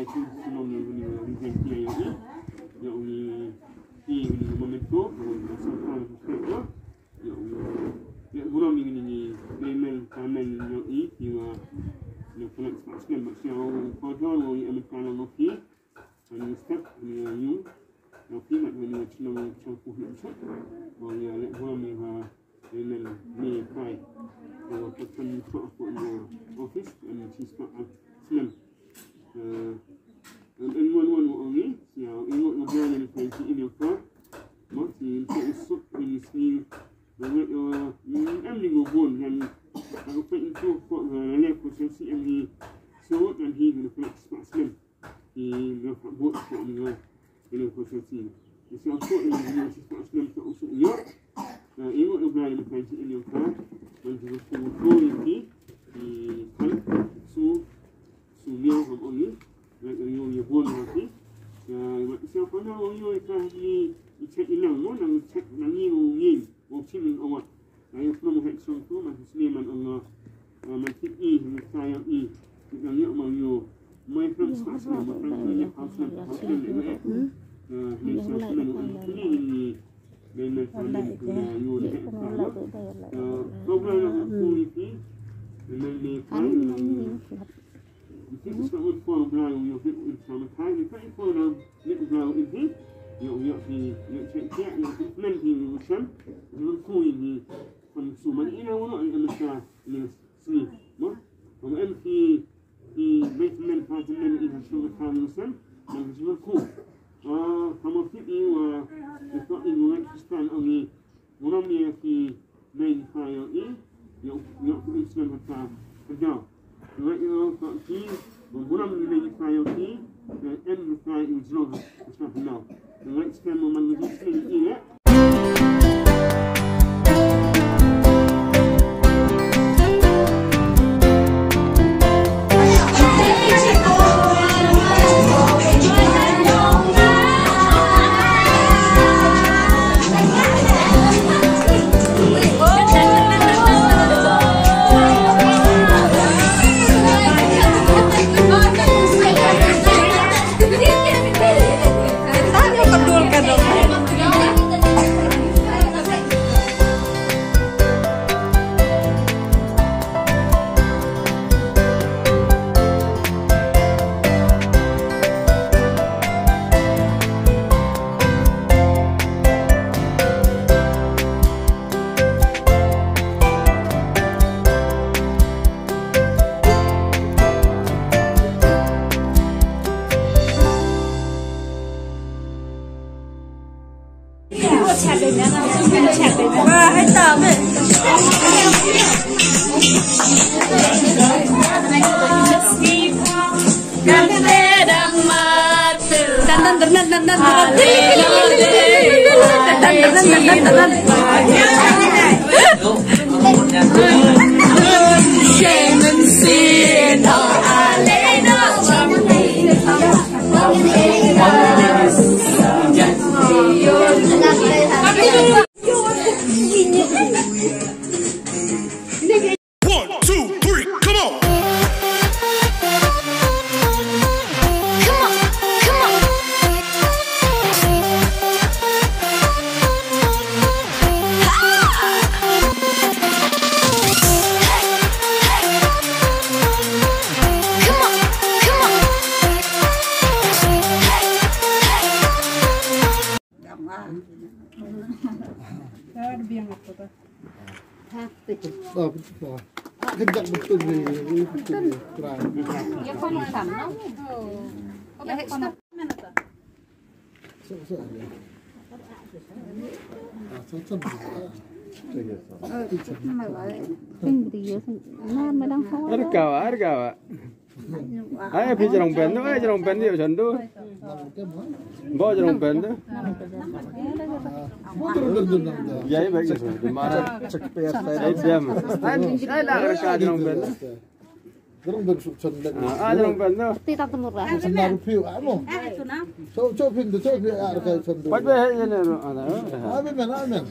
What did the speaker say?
itu semua yang kita yang ini momento sampai itu yang bulan ini memang kamen yang ini yang pernah sekarang masih orang kodol yang amerikano nopi yang step yang nopi macam Cina campur macam orang yang bulan ni memang ni kai kalau kita untuk office dan sistem Islam dan one orang yang ingin mengajar yang fancy ini apa masih untuk ini sini yang digubun yang aku itu kok lelaki posisi yang di surat dan hidup Islam di buat ini posisi jadi aku ini sistem Islam tak usah lihat ingin mengajar yang fancy ini apa dan juga kultur ini di su liang orang ini yang buat nanti siapa nak orang yang ikan ni cek ilang mana cek nangi ngin waktu ni awak saya pernah melihat contoh masih seniman Allah masih saya kita ni mau mereka sekarang mereka ni hausan ni sekarang ini memang kami punya ni program aku ini memang ni kita semua program yang kita sama kali kita program ni program ini yang cek yang nanti macam yang ini konsumen ini orang yang mereka ini sini, no? Kalau في بيت من فاتن إذا شو كان مسلم من جمكو كما في ويقول إنه يكستان أني مرمي في بين فايل يأكل إسلام حتى تجاو وإذا في مرمي بين فايل أن فايل يجلوه إسلام الله وإسلام من يجلس إلى Kejak betul ni, betul terang. Ya kono sama. Oh, mana tu? So. Harga. Ay, jarong pen dia macam tu. Bawa jarong pen tu. Ya, baik je. Dimana cek PSI diam. Ay, lah harga jarong pen. Jarong pen sudah. Jarong pen tu. Tidak murah. Senar view, amo. So pintu so harga sudah. Pada hari ni, Amen.